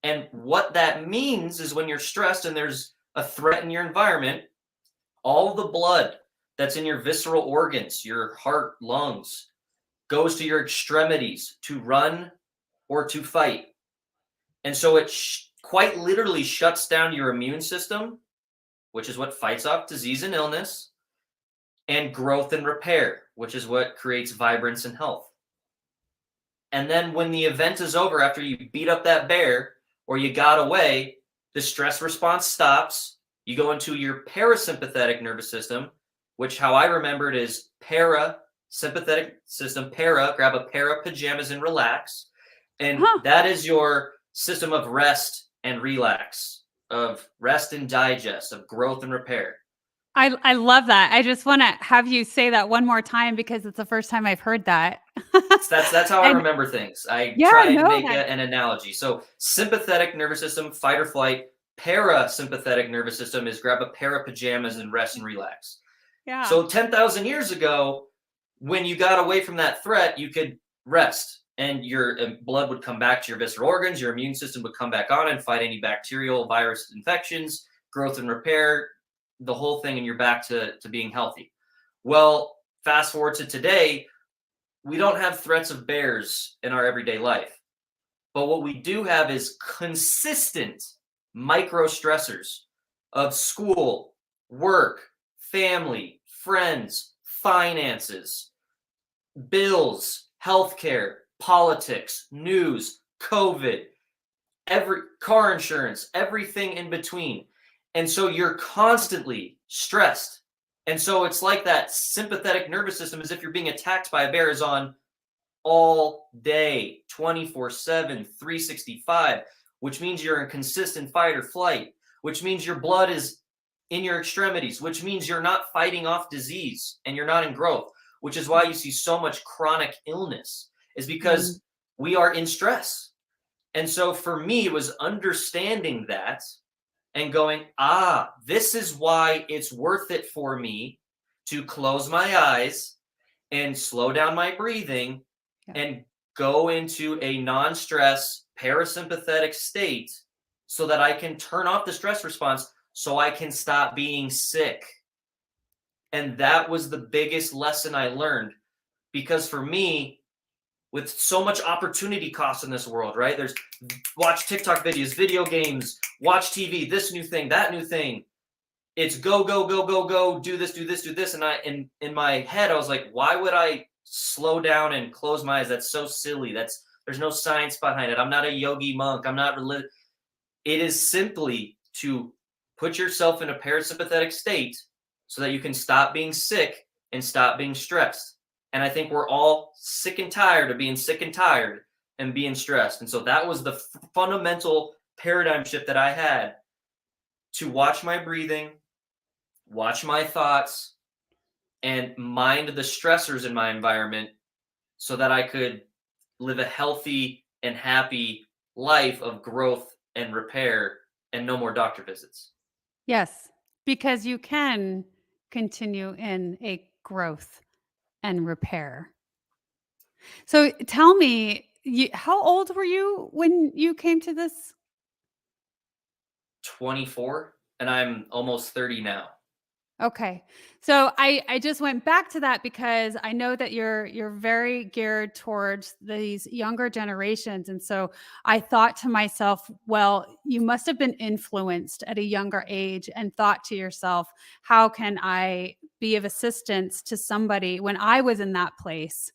B: And what that means is when you're stressed and there's a threat in your environment, all the blood that's in your visceral organs, your heart, lungs, goes to your extremities to run or to fight. And so it quite literally shuts down your immune system, which is what fights off disease and illness, and growth and repair, which is what creates vibrance and health. And then when the event is over, after you beat up that bear or you got away, the stress response stops. You go into your parasympathetic nervous system, which, how I remember it, is parasympathetic system. Grab a pair of pajamas and relax. And that is your system of rest and relax, of rest and digest, of growth and repair.
A: I love that. I just want to have you say that one more time, because it's the first time I've heard that.
B: That's how I remember things. I try and make an analogy. So sympathetic nervous system, fight or flight. Parasympathetic nervous system is grab a pair of pajamas and rest and relax.
A: Yeah.
B: So 10,000 years ago, when you got away from that threat, you could rest, and your blood would come back to your visceral organs. Your immune system would come back on and fight any bacterial, virus infections, growth and repair, the whole thing, and you're back to being healthy. Well, fast forward to today, we don't have threats of bears in our everyday life. But what we do have is consistent micro stressors of school, work, family, friends, finances, bills, healthcare, politics, news, COVID, every car insurance, everything in between. And so you're constantly stressed. And so it's like that sympathetic nervous system, as if you're being attacked by a bear, is on all day, 24/7, 365, which means you're in consistent fight or flight, which means your blood is in your extremities, which means you're not fighting off disease and you're not in growth, which is why you see so much chronic illness, is because we are in stress. And so for me, it was understanding that and going, this is why it's worth it for me to close my eyes and slow down my breathing and go into a non-stress parasympathetic state so that I can turn off the stress response so I can stop being sick. And that was the biggest lesson I learned, because for me, with so much opportunity cost in this world, right? There's watch TikTok videos, video games, watch TV, this new thing, that new thing. It's go, go, go, go, go, do this, do this, do this. And in my head, I was like, why would I slow down and close my eyes? That's so silly. There's no science behind it. I'm not a yogi monk. I'm not religious. It is simply to put yourself in a parasympathetic state so that you can stop being sick and stop being stressed. And I think we're all sick and tired of being sick and tired and being stressed. And so that was the fundamental paradigm shift that I had, to watch my breathing, watch my thoughts, and mind the stressors in my environment so that I could live a healthy and happy life of growth and repair and no more doctor visits.
A: Yes, because you can continue in a growth and repair. So tell me, how old were you when you came to this?
B: 24, and I'm almost 30 now.
A: Okay. So I just went back to that because I know that you're very geared towards these younger generations. And so I thought to myself, well, you must have been influenced at a younger age and thought to yourself, how can I be of assistance to somebody when I was in that place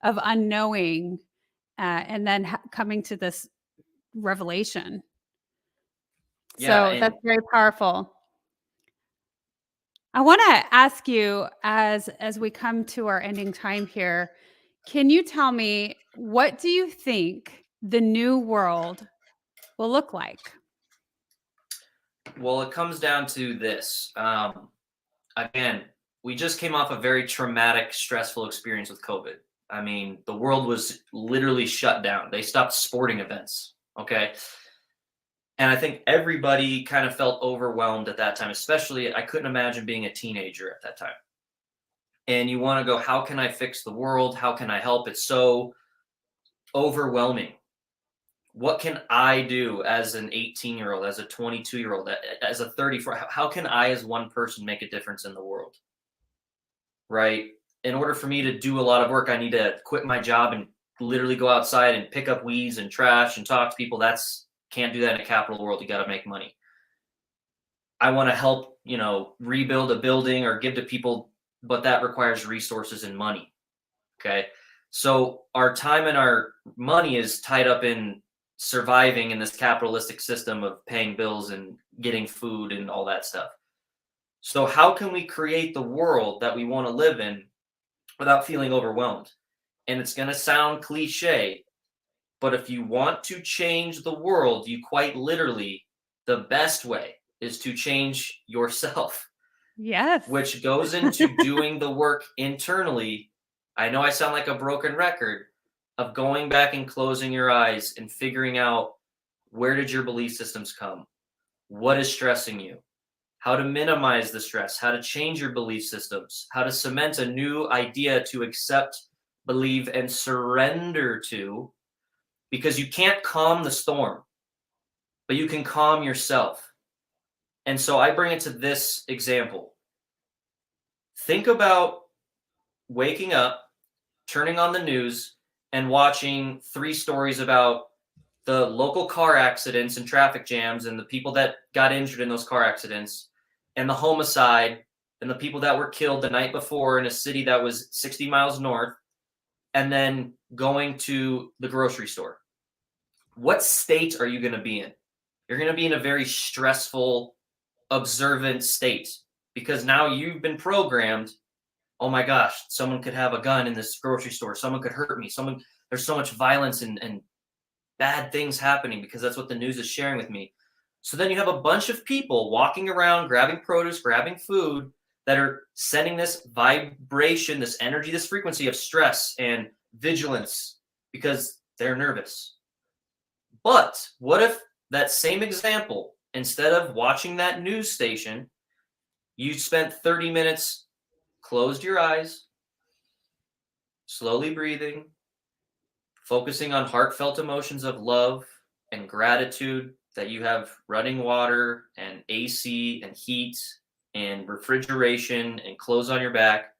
A: of unknowing and then coming to this revelation.
B: Yeah,
A: So that's very powerful. I want to ask you, as we come to our ending time here, can you tell me, what do you think the new world will look like?
B: Well, it comes down to this. Again, we just came off a very traumatic, stressful experience with COVID. I mean, the world was literally shut down. They stopped sporting events. Okay. And I think everybody kind of felt overwhelmed at that time, especially I couldn't imagine being a teenager at that time. And you want to go, how can I fix the world? How can I help? It's so overwhelming. What can I do as an 18-year-old, as a 22-year-old, as a 34? How can I, as one person, make a difference in the world? Right? In order for me to do a lot of work, I need to quit my job and literally go outside and pick up weeds and trash and talk to people. Can't do that in a capital world. You got to make money. I want to help, rebuild a building or give to people, but that requires resources and money. Okay. So our time and our money is tied up in surviving in this capitalistic system of paying bills and getting food and all that stuff. So how can we create the world that we want to live in without feeling overwhelmed? And it's going to sound cliche, but if you want to change the world, you quite literally, the best way is to change yourself.
A: Yes.
B: Which goes into doing the work internally. I know I sound like a broken record, of going back and closing your eyes and figuring out, where did your belief systems come? What is stressing you? How to minimize the stress, how to change your belief systems, how to cement a new idea to accept, believe, and surrender to. Because you can't calm the storm, but you can calm yourself. And so I bring it to this example. Think about waking up, turning on the news, and watching 3 stories about the local car accidents and traffic jams and the people that got injured in those car accidents and the homicide and the people that were killed the night before in a city that was 60 miles north, and then going to the grocery store. What state are you going to be in? You're going to be in a very stressful, observant state, because now you've been programmed. Oh my gosh, someone could have a gun in this grocery store. Someone could hurt me. There's so much violence and bad things happening because that's what the news is sharing with me. So then you have a bunch of people walking around, grabbing produce, grabbing food, that are sending this vibration, this energy, this frequency of stress and vigilance because they're nervous. But what if that same example instead of watching that news station, you spent 30 minutes, closed your eyes, slowly breathing, focusing on heartfelt emotions of love and gratitude that you have running water and AC and heat and refrigeration and clothes on your back,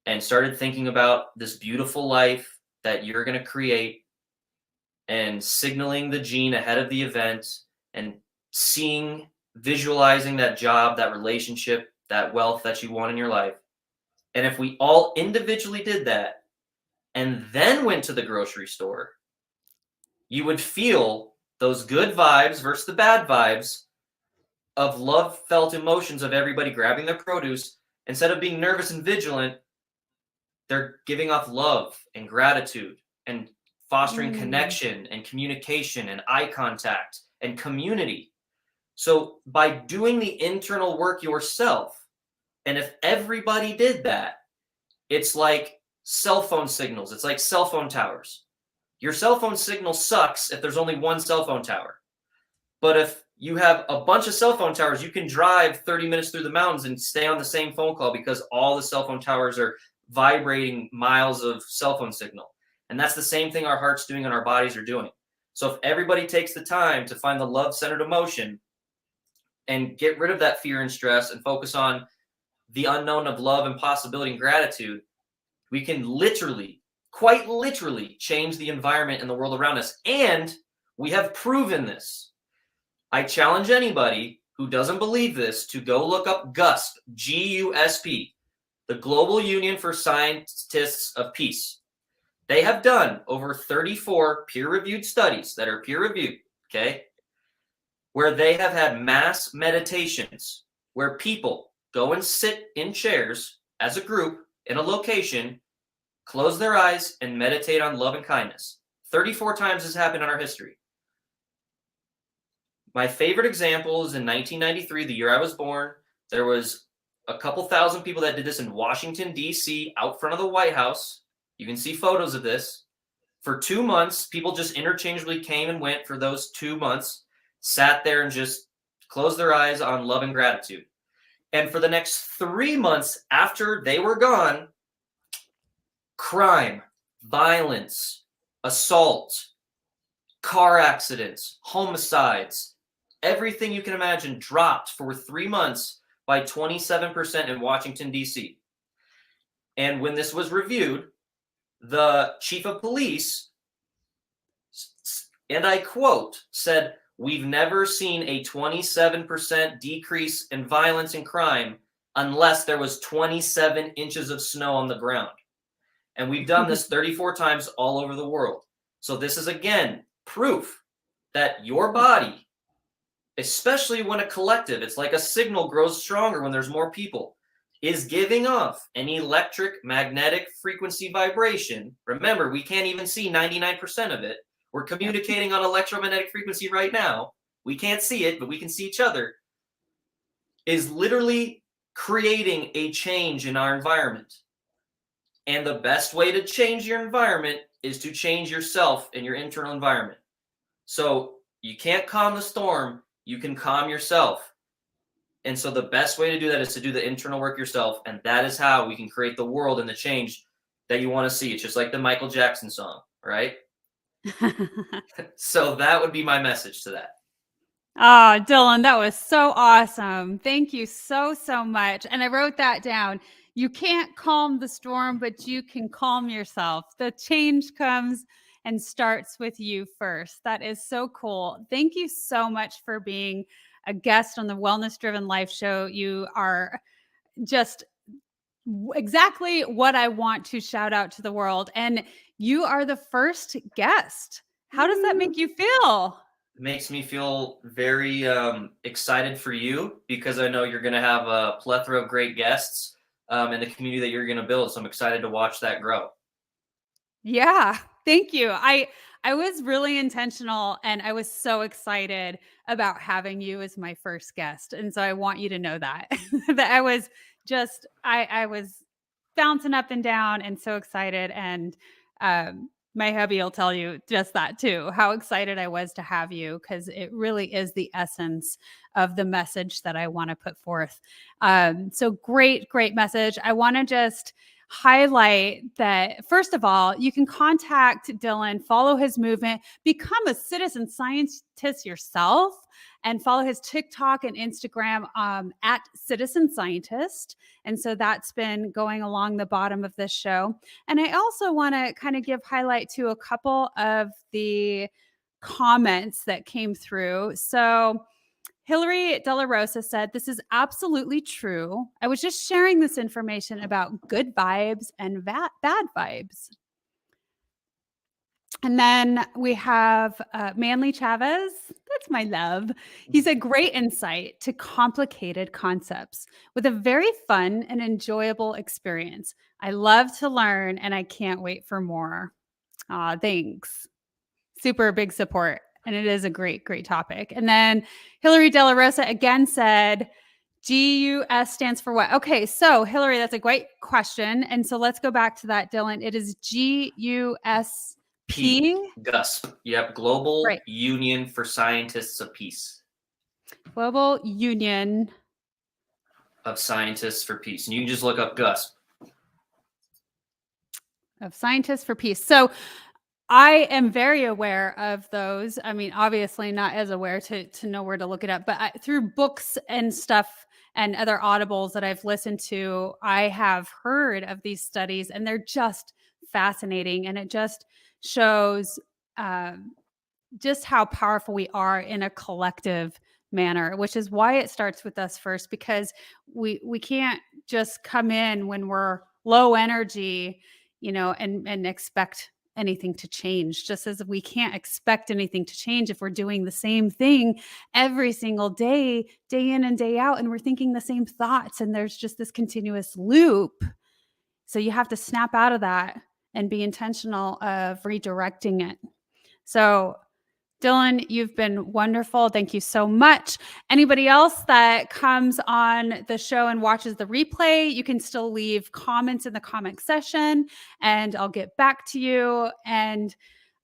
B: and started thinking about this beautiful life that you're going to create and signaling the gene ahead of the event and seeing, visualizing that job, that relationship, that wealth that you want in your life. And if we all individually did that and then went to the grocery store, you would feel those good vibes versus the bad vibes of love felt emotions of everybody grabbing their produce. Instead of being nervous and vigilant, they're giving off love and gratitude and fostering connection and communication and eye contact and community. So by doing the internal work yourself, and if everybody did that, it's like cell phone signals. It's like cell phone towers. Your cell phone signal sucks if there's only one cell phone tower. But if you have a bunch of cell phone towers, you can drive 30 minutes through the mountains and stay on the same phone call because all the cell phone towers are vibrating miles of cell phone signal. And that's the same thing our heart's doing and our bodies are doing. So if everybody takes the time to find the love-centered emotion and get rid of that fear and stress and focus on the unknown of love and possibility and gratitude, we can literally, quite literally, change the environment in the world around us. And we have proven this. I challenge anybody who doesn't believe this to go look up GUSP, GUSP, the Global Union for Scientists of Peace. They have done over 34 peer-reviewed studies that are peer-reviewed, okay, where they have had mass meditations where people go and sit in chairs as a group in a location, close their eyes, and meditate on love and kindness. 34 times this happened in our history. My favorite example is in 1993, the year I was born. There was a couple thousand people that did this in Washington, D.C., out front of the White House. You can see photos of this. For 2 months, people just interchangeably came and went for those 2 months, sat there and just closed their eyes on love and gratitude. And for the next 3 months after they were gone, crime, violence, assault, car accidents, homicides, everything you can imagine dropped for 3 months by 27% in Washington, D.C. And when this was reviewed, the chief of police, and I quote, said, "We've never seen a 27% decrease in violence and crime unless there was 27 inches of snow on the ground." And we've done this 34 times all over the world. So this is, again, proof that your body, especially when a collective, it's like a signal grows stronger when there's more people, is giving off an electric magnetic frequency vibration. Remember, we can't even see 99% of it. We're communicating on electromagnetic frequency right now. We can't see it, but we can see each other. Is literally creating a change in our environment. And the best way to change your environment is to change yourself and your internal environment. So you can't calm the storm, you can calm yourself. And so the best way to do that is to do the internal work yourself. And that is how we can create the world and the change that you want to see. It's just like the Michael Jackson song, right? So that would be my message to that.
A: Oh, Dillon, that was so awesome. Thank you so, so much. And I wrote that down. You can't calm the storm, but you can calm yourself. The change comes and starts with you first. That is so cool. Thank you so much for being a guest on the Wellness Driven Life Show. You are just exactly what I want to shout out to the world. And you are the first guest. How does that make you feel?
B: It makes me feel very excited for you because I know you're going to have a plethora of great guests in the community that you're going to build. So I'm excited to watch that grow.
A: Yeah, thank you. I was really intentional and I was so excited about having you as my first guest. And so I want you to know that, that I was just, I was bouncing up and down and so excited. And My hubby will tell you just that too, how excited I was to have you, because it really is the essence of the message that I want to put forth. So great, great message. I want to just highlight that, first of all, you can contact Dillon, follow his movement, become a citizen scientist yourself, and follow his TikTok and Instagram at Citizen Scientist. And so that's been going along the bottom of this show. And I also want to kind of give highlight to a couple of the comments that came through. So Hilari De La Rosa said, "This is absolutely true. I was just sharing this information about good vibes and bad vibes." And then we have Manly Chavez. That's my love. He said, "Great insight to complicated concepts with a very fun and enjoyable experience. I love to learn and I can't wait for more." Aw, thanks. Super big support. And it is a great, great topic. And then Hilari De La Rosa again said, GUS stands for what? Okay, so Hilari, that's a great question. And so let's go back to that, Dillon. It is GUSP.
B: GUSP. Yep. Global
A: Right.
B: Union for Scientists of Peace.
A: Global Union
B: Of Scientists for Peace. And you can just look up GUSP.
A: of Scientists for Peace. So I am very aware of those. I mean, obviously not as aware to know where to look it up, but through books and stuff and other audibles that I've listened to, I have heard of these studies, and they're just fascinating. And it just shows just how powerful we are in a collective manner, which is why it starts with us first, because we can't just come in when we're low energy, and expect anything to change, just as we can't expect anything to change if we're doing the same thing every single day, day in and day out, and we're thinking the same thoughts, and there's just this continuous loop. So you have to snap out of that and be intentional of redirecting it. So Dillon, you've been wonderful. Thank you so much. Anybody else that comes on the show and watches the replay, you can still leave comments in the comment section, and I'll get back to you. And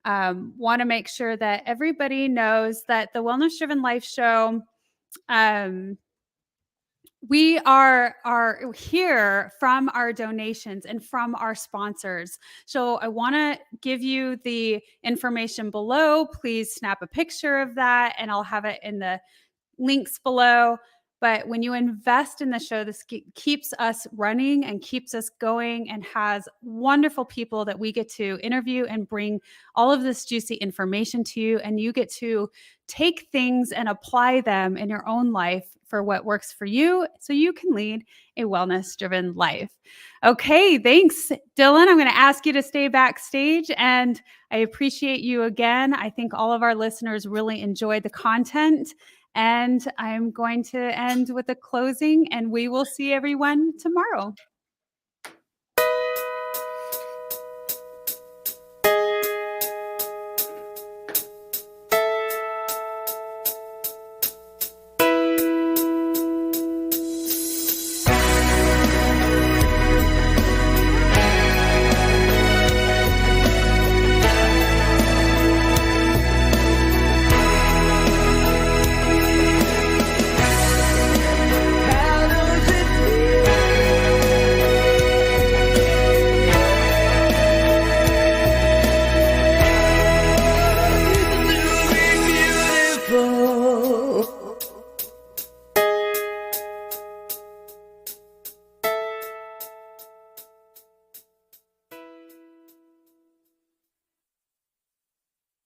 A: want to make sure that everybody knows that the Wellness Driven Life Show, we are here from our donations and from our sponsors. So I want to give you the information below. Please snap a picture of that, and I'll have it in the links below. But when you invest in the show, this keeps us running and keeps us going, and has wonderful people that we get to interview and bring all of this juicy information to you. And you get to take things and apply them in your own life for what works for you, so you can lead a wellness-driven life. Okay, thanks, Dillon. I'm going to ask you to stay backstage, and I appreciate you again. I think all of our listeners really enjoyed the content. And I'm going to end with a closing, and we will see everyone tomorrow.